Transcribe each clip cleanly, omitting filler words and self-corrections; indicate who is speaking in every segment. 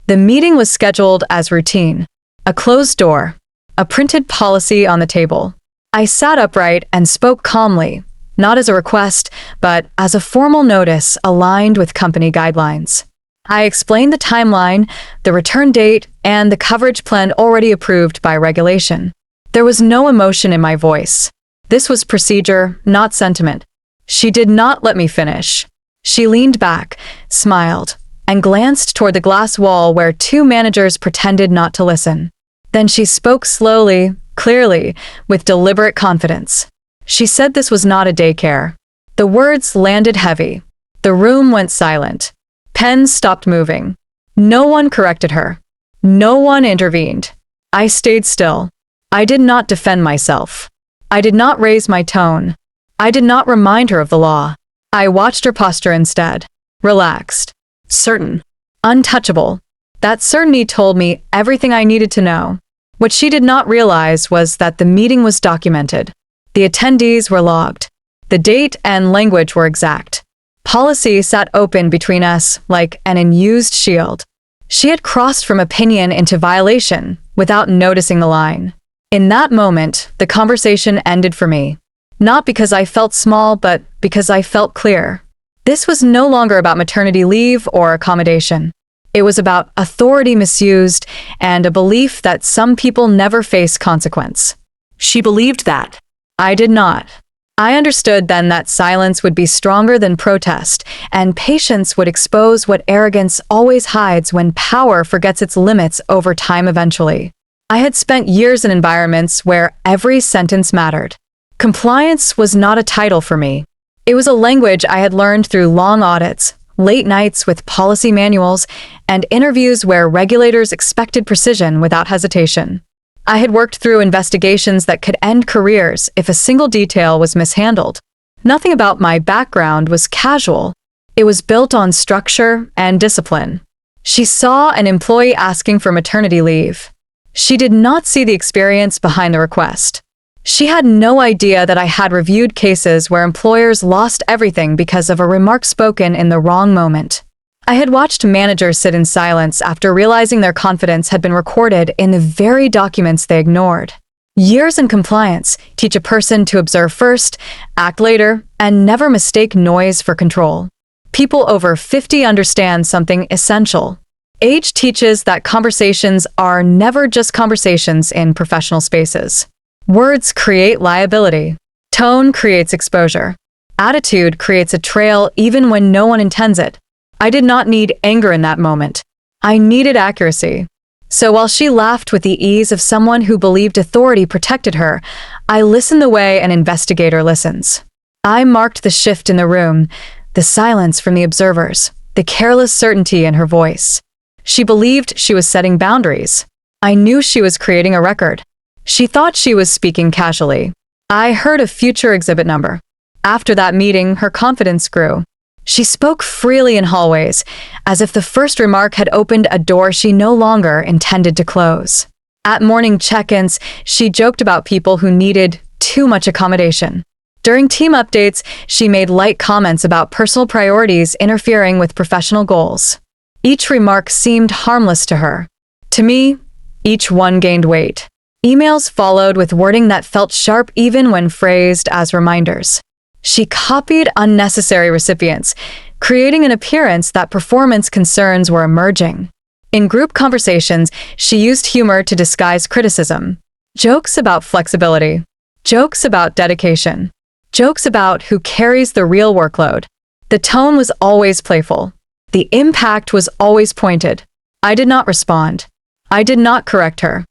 Speaker 1: The meeting was scheduled as routine. A closed door, a printed policy on the table. I sat upright and spoke calmly, not as a request, but as a formal notice aligned with company guidelines. I explained the timeline, the return date, and the coverage plan already approved by regulation. There was no emotion in my voice. This was procedure, not sentiment. She did not let me finish. She leaned back, smiled, and glanced toward the glass wall where two managers pretended not to listen. Then she spoke slowly, clearly, with deliberate confidence. She said this was not a daycare. The words landed heavy. The room went silent. Pens stopped moving. No one corrected her. No one intervened. I stayed still. I did not defend myself. I did not raise my tone. I did not remind her of the law. I watched her posture instead. Relaxed. Certain. Untouchable. That certainty told me everything I needed to know. What she did not realize was that the meeting was documented. The attendees were logged. The date and language were exact. Policy sat open between us like an unused shield. She had crossed from opinion into violation without noticing the line. In that moment, the conversation ended for me. Not because I felt small, but because I felt clear. This was no longer about maternity leave or accommodation. It was about authority misused and a belief that some people never face consequence. She believed that. I did not. I understood then that silence would be stronger than protest, and patience would expose what arrogance always hides when power forgets its limits over time eventually. I had spent years in environments where every sentence mattered. Compliance was not a title for me. It was a language I had learned through long audits, late nights with policy manuals, and interviews where regulators expected precision without hesitation. I had worked through investigations that could end careers if a single detail was mishandled. Nothing about my background was casual. It was built on structure and discipline. She saw an employee asking for maternity leave. She did not see the experience behind the request. She had no idea that I had reviewed cases where employers lost everything because of a remark spoken in the wrong moment. I had watched managers sit in silence after realizing their confidence had been recorded in the very documents they ignored. Years in compliance teach a person to observe first, act later, and never mistake noise for control. People over 50 understand something essential. Age teaches that conversations are never just conversations in professional spaces. Words create liability. Tone creates exposure. Attitude creates a trail even when no one intends it. I did not need anger in that moment. I needed accuracy. So while she laughed with the ease of someone who believed authority protected her, I listened the way an investigator listens. I marked the shift in the room, the silence from the observers, the careless certainty in her voice. She believed she was setting boundaries. I knew she was creating a record. She thought she was speaking casually. I heard a future exhibit number. After that meeting, her confidence grew. She spoke freely in hallways, as if the first remark had opened a door she no longer intended to close. At morning check-ins, she joked about people who needed too much accommodation. During team updates, she made light comments about personal priorities interfering with professional goals. Each remark seemed harmless to her. To me, each one gained weight. Emails followed with wording that felt sharp even when phrased as reminders. She copied unnecessary recipients, creating an appearance that performance concerns were emerging. In group conversations, she used humor to disguise criticism. Jokes about flexibility. Jokes about dedication. Jokes about who carries the real workload. The tone was always playful. The impact was always pointed. I did not respond. I did not correct her.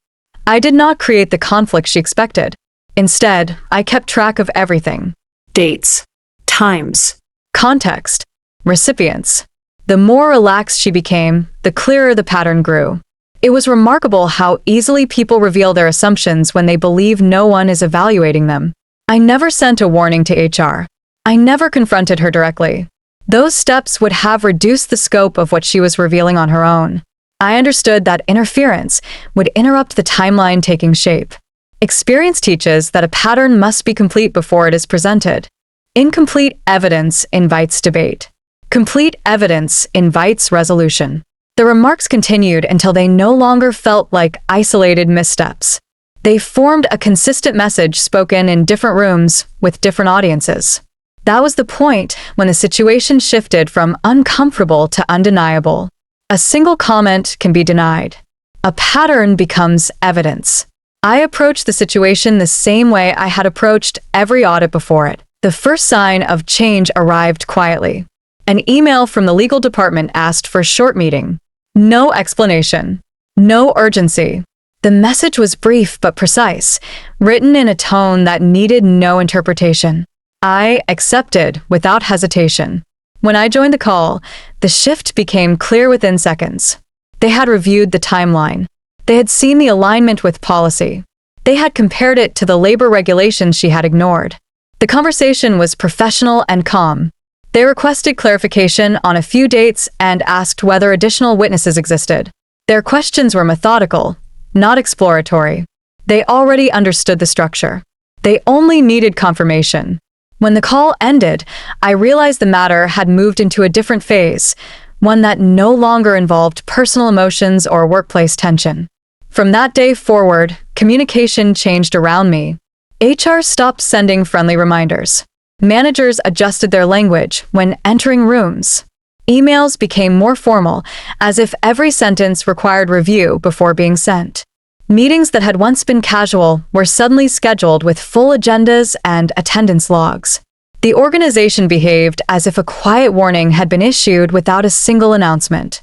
Speaker 1: I did not create the conflict she expected. Instead, I kept track of everything. Dates, times, context, recipients. The more relaxed she became, the clearer the pattern grew. It was remarkable how easily people reveal their assumptions when they believe no one is evaluating them. I never sent a warning to HR. I never confronted her directly. Those steps would have reduced the scope of what she was revealing on her own. I understood that interference would interrupt the timeline taking shape. Experience teaches that a pattern must be complete before it is presented. Incomplete evidence invites debate. Complete evidence invites resolution. The remarks continued until they no longer felt like isolated missteps. They formed a consistent message spoken in different rooms with different audiences. That was the point when the situation shifted from uncomfortable to undeniable. A single comment can be denied. A pattern becomes evidence. I approached the situation the same way I had approached every audit before it. The first sign of change arrived quietly. An email from the legal department asked for a short meeting. No explanation. No urgency. The message was brief but precise, written in a tone that needed no interpretation. I accepted without hesitation. When I joined the call, the shift became clear within seconds. They had reviewed the timeline. They had seen the alignment with policy. They had compared it to the labor regulations she had ignored. The conversation was professional and calm. They requested clarification on a few dates and asked whether additional witnesses existed. Their questions were methodical, not exploratory. They already understood the structure. They only needed confirmation. When the call ended, I realized the matter had moved into a different phase, one that no longer involved personal emotions or workplace tension. From that day forward, communication changed around me. HR stopped sending friendly reminders. Managers adjusted their language when entering rooms. Emails became more formal, as if every sentence required review before being sent. Meetings that had once been casual were suddenly scheduled with full agendas and attendance logs. The organization behaved as if a quiet warning had been issued without a single announcement.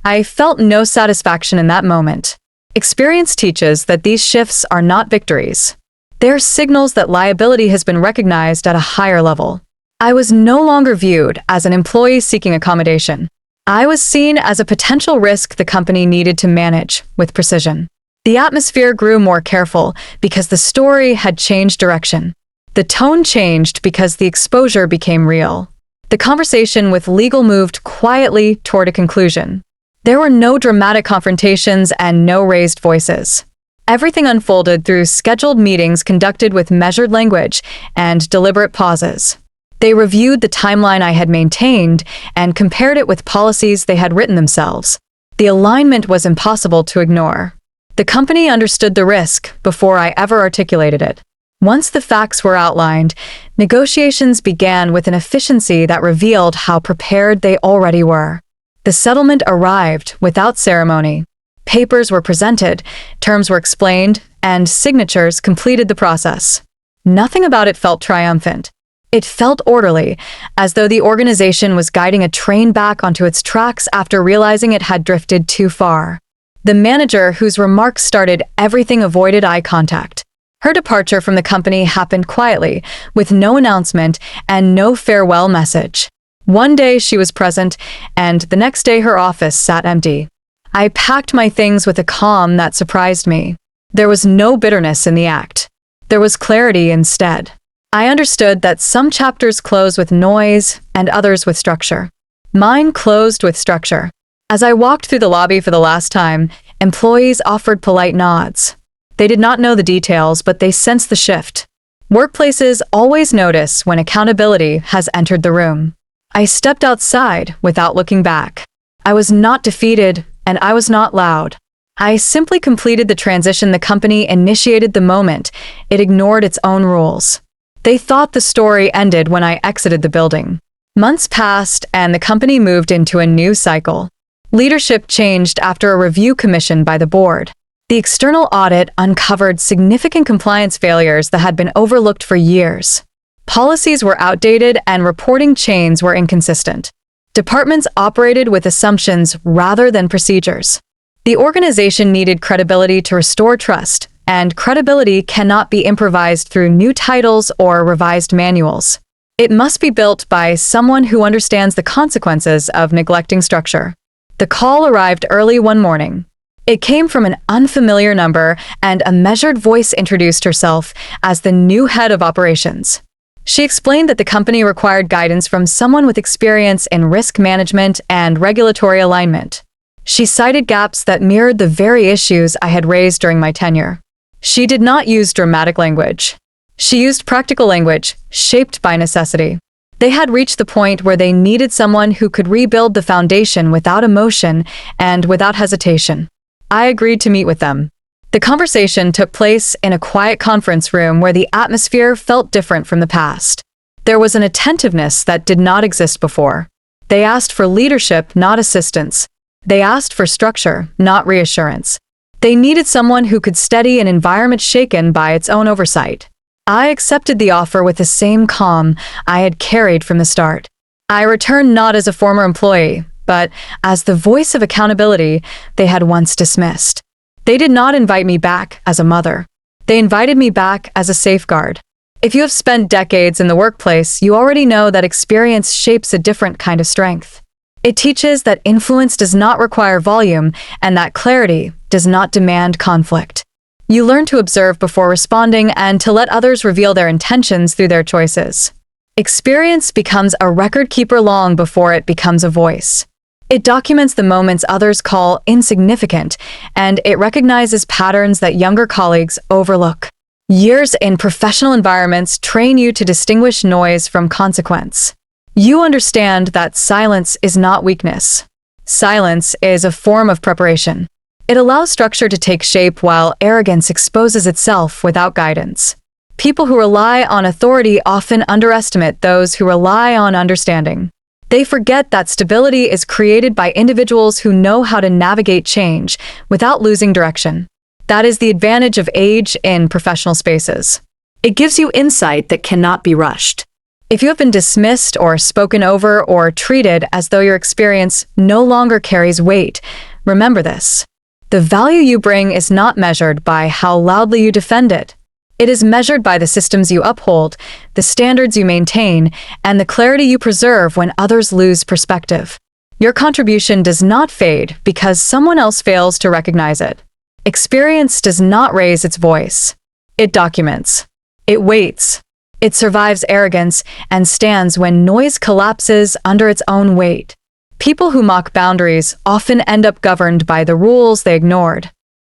Speaker 1: I felt no satisfaction in that moment. Experience teaches that these shifts are not victories. They're signals that liability has been recognized at a higher level. I was no longer viewed as an employee seeking accommodation. I was seen as a potential risk the company needed to manage with precision. The atmosphere grew more careful because the story had changed direction. The tone changed because the exposure became real. The conversation with legal moved quietly toward a conclusion. There were no dramatic confrontations and no raised voices. Everything unfolded through scheduled meetings conducted with measured language and deliberate pauses. They reviewed the timeline I had maintained and compared it with policies they had written themselves. The alignment was impossible to ignore. The company understood the risk before I ever articulated it. Once the facts were outlined, negotiations began with an efficiency that revealed how prepared they already were. The settlement arrived without ceremony. Papers were presented, terms were explained, and signatures completed the process. Nothing about it felt triumphant. It felt orderly, as though the organization was guiding a train back onto its tracks after realizing it had drifted too far. The manager whose remarks started everything avoided eye contact. Her departure from the company happened quietly, with no announcement and no farewell message. One day she was present, and the next day her office sat empty. I packed my things with a calm that surprised me. There was no bitterness in the act. There was clarity instead. I understood that some chapters close with noise and others with structure. Mine closed with structure. As I walked through the lobby for the last time, employees offered polite nods. They did not know the details, but they sensed the shift. Workplaces always notice when accountability has entered the room. I stepped outside without looking back. I was not defeated, and I was not loud. I simply completed the transition the company initiated the moment it ignored its own rules. They thought the story ended when I exited the building. Months passed, and the company moved into a new cycle. Leadership changed after a review commissioned by the board. The external audit uncovered significant compliance failures that had been overlooked for years. Policies were outdated and reporting chains were inconsistent. Departments operated with assumptions rather than procedures. The organization needed credibility to restore trust, and credibility cannot be improvised through new titles or revised manuals. It must be built by someone who understands the consequences of neglecting structure. The call arrived early one morning. It came from an unfamiliar number, and a measured voice introduced herself as the new head of operations. She explained that the company required guidance from someone with experience in risk management and regulatory alignment. She cited gaps that mirrored the very issues I had raised during my tenure. She did not use dramatic language. She used practical language, shaped by necessity. They had reached the point where they needed someone who could rebuild the foundation without emotion and without hesitation. I agreed to meet with them. The conversation took place in a quiet conference room where the atmosphere felt different from the past. There was an attentiveness that did not exist before. They asked for leadership, not assistance. They asked for structure, not reassurance. They needed someone who could steady an environment shaken by its own oversight. I accepted the offer with the same calm I had carried from the start. I returned not as a former employee, but as the voice of accountability they had once dismissed. They did not invite me back as a mother. They invited me back as a safeguard. If you have spent decades in the workplace, you already know that experience shapes a different kind of strength. It teaches that influence does not require volume and that clarity does not demand conflict. You learn to observe before responding and to let others reveal their intentions through their choices. Experience becomes a record keeper long before it becomes a voice. It documents the moments others call insignificant, and it recognizes patterns that younger colleagues overlook. Years in professional environments train you to distinguish noise from consequence. You understand that silence is not weakness. Silence is a form of preparation. It allows structure to take shape while arrogance exposes itself without guidance. People who rely on authority often underestimate those who rely on understanding. They forget that stability is created by individuals who know how to navigate change without losing direction. That is the advantage of age in professional spaces. It gives you insight that cannot be rushed. If you have been dismissed or spoken over or treated as though your experience no longer carries weight, remember this. The value you bring is not measured by how loudly you defend it. It is measured by the systems you uphold, the standards you maintain, and the clarity you preserve when others lose perspective. Your contribution does not fade because someone else fails to recognize it. Experience does not raise its voice. It documents. It waits. It survives arrogance and stands when noise collapses under its own weight. People who mock boundaries often end up governed by the rules they ignored.